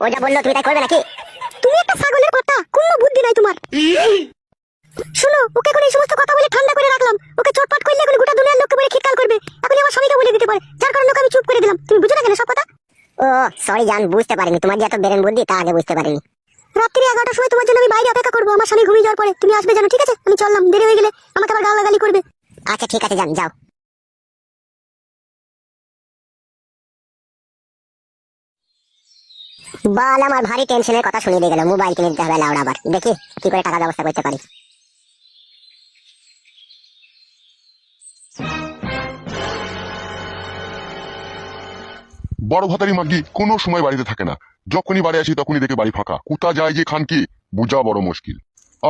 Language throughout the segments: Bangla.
ও যা বললো তুমি তাই করবে নাকি? তুমি একটা ছাগলের কথা, কোনো বুদ্ধি নাই তোমার। শোনো, ওকে এখন এই সমস্ত কথা বলে ঠান্ডা করে রাখলাম। ওকে চটপট করলে এখন গোটা দুনিয়ার লোককে বলে খিটকাল করবে। এখন আমার স্বামীকে বলে দিতে পারে, যার কারণে ওকে আমি চুপ করে দিলাম। তুমি বুঝো না কেন সব কথা? ও সরি জান, বুঝতে পারিনি। তোমার যে এত বেরেন বুদ্ধি তা আগে বুঝতে পারিনি। রাত্রি 11টার সময় তোমার জন্য আমি বাইরে অপেক্ষা করবো। আমার স্বামী ঘুমিয়ে যাওয়ার পরে তুমি আসবে জানো, ঠিক আছে? আমি চললাম, দেরি হয়ে গেলে আমাকে আবার গালাগালি করবে। আচ্ছা ঠিক আছে, যান যাও। বাল, আমার ভারী টেনশনের কথা শুনিয়ে দিয়ে গেল। মোবাইল কিনে দিতে হবে লাউড। আবার দেখি কি করে টাকা ব্যবস্থা করতে পারি। বড় ভাতারি মাগি কোনো সময় বাড়িতে থাকে না। যখনই বাড়ি আসি তখনই দেখে বাড়ি ফাঁকা। কোথা যায় যে খান কি বুঝা বড় মুশকিল।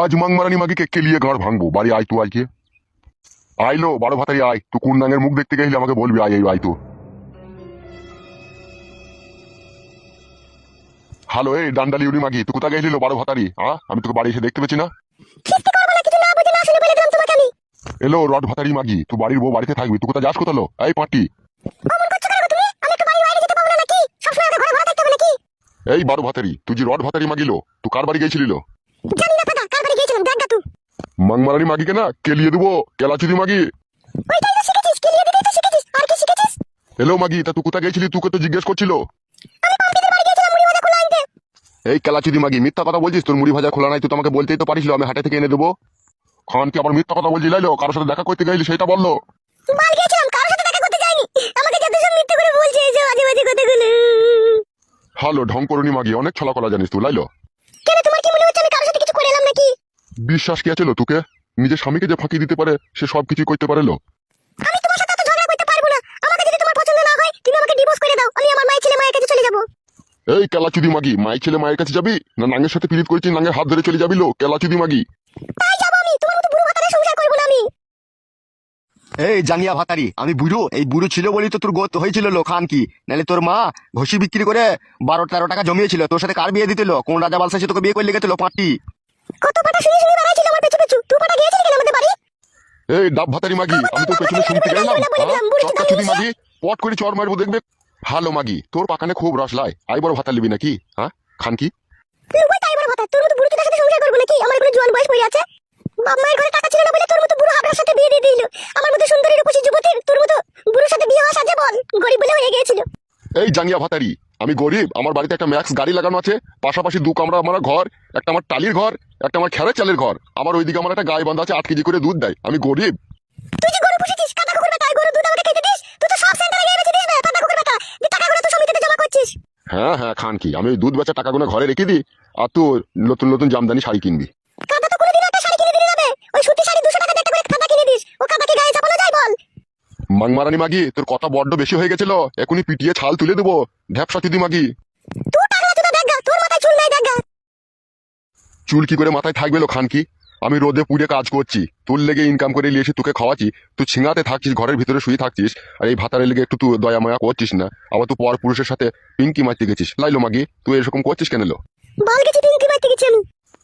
আজ মাংমারানি মাগিকে কেলিয়ে গাঁড় ভাঙবো। বাড়ি আয় তু আজকে। আইলো বড় ভাতারি আয়। তুই কোন নাঙের মুখ দেখতে গেলে আমাকে বলবি। আয় আয় তো। হ্যালো, এই ডান্ডালি উনি মাগি, তুই কোথা গেলি বড় ভাতারি? আমি তোকে বাড়ি এসে দেখতে পেছি না। এলো রড ভাতারি মাগি, তুই বাড়ির বউ বাড়িতে থাকবি, তুই কোথা যাস কোথালো? এই পাটি, এই বড় ভাতারি, তুই যে রড ভাতারি মাগিল, তুই কার বাড়ি গেছিলিল? মাংমারানি মাগিকে না কেলিয়ে দেবো, কেলাচুদি মাগি। এলো মাগি, তা তুই কোথা গেছিলি? তুকে তো জিজ্ঞেস করছিল। এই কেলাচুদি মাগি, মিথ্যা কথা বলছিস। তোর মুড়ি ভাজা খোলা নাই, তুই আমাকে বলতেই তো পারিস আমি হাটে থেকে এনে দেবো। খান কি আবার মিথ্যা কথা বলছি? লাইলো কারোর সাথে দেখা করতে গেলি সেটা বললো। হ্যালো ঢং করুনি মাগি, অনেক ছলা কলা জানিস তুই। লাইলো বিশ্বাস কি আছে তোকে? নিজের স্বামীকে যে ফাঁকি দিতে পারে সে সব কিছু করতে পারে। এই কেলাচুদি মাগি, মায়ের ছেলে মায়ের কাছে যাবি না নাঙ্গের সাথে পিরিত করেছিস নাঙ্গের হাত ধরে চলে যাবি? কেলাচুদি মাগি। এই জাঙ্গিয়া ভাতারি, আমি বুড়ো। এই বুড়ো ছিল বলি তো তোর গোত হয়েছিল খান কি? নাহলে তোর মা ঘষি বিক্রি করে 12-13 টাকা জমিয়েছিল। তোর সাথে কার বিয়ে দিতেল? কোন রাজা বালসা সে তোকে বিয়ে করে লেগেছিল? পাঁটি এই ডাব ভাতারি মাগি, আমি তোর পেছনে শুনতে গেলাম। চটকাচুদি মাগি, পট করে চর মারবো দেখবে। হ্যালো মাগি, তোর পাকানে খুব রস লাই। আই বড় ভাতা লিবি নাকি? খান কি? এই জাঙ্গিয়া ভাতারি, আমি গরিব। আমার বাড়িতে একটা ম্যাক্স গাড়ি লাগানো আছে, পাশাপাশি 2 কামরা আমার ঘর, একটা আমার টালির ঘর, একটা আমার খেরের চালের ঘর। আবার ওইদিকে আমার একটা গায়ে বান্ধা আছে, 8 কেজি করে দুধ দেয়। আমি গরিব। হ্যাঁ হ্যাঁ খান কি, আমি ওই দুধ বেচা টাকাগুলো ঘরে রেখে দিই, আর তুই নতুন নতুন জামদানি শাড়ি কিনবি। মাংমারানি মাগি, তোর কথা বড্ড বেশি হয়ে গেছিল। এখনই পিটিয়ে ছাল তুলে দেবো। ঢ্যাপসা চুদি মাগি। চুল কি করে মাথায় থাকবে খান কি? আমি রোদে পুড়ে কাজ করছি, তোর লেগে ইনকাম করে নিয়ে এসে তোকে খাওয়াচ্ছি। তুই ছিঙাতে থাকছিস, ঘরের ভিতরে শুয়ে থাকছিস, আর এই ভাতারের লেগে একটু তুই দয়া মায়া করছিস না। আবার তুই পর পুরুষের সাথে পিঙ্কি মারতে গেছিস। লাইলো মাগি, তুই এরকম করছিস কেন?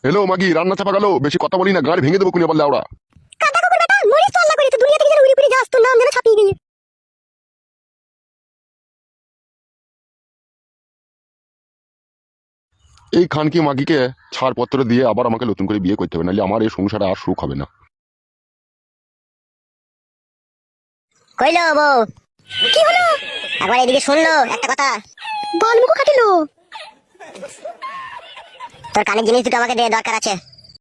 এলো মাগি, রান্না চাপা গেল। বেশি কথা বলি না, গাড়ি ভেঙে দেবো কুনি বললে ওরা। এই খানকি মাগিকে ছাড়পত্র দিয়ে আবার আমাকে নতুন করে বিয়ে করতে হবে, নাহলে আমার এই সংসারে আর সুখ হবে না। কইলো বউ, কি হলো? একবার এদিকে শুনলো একটা কথা। বল মুখ কাটিলো। তোর কানের জিনিস দুটো আমাকে দে, দরকার আছে।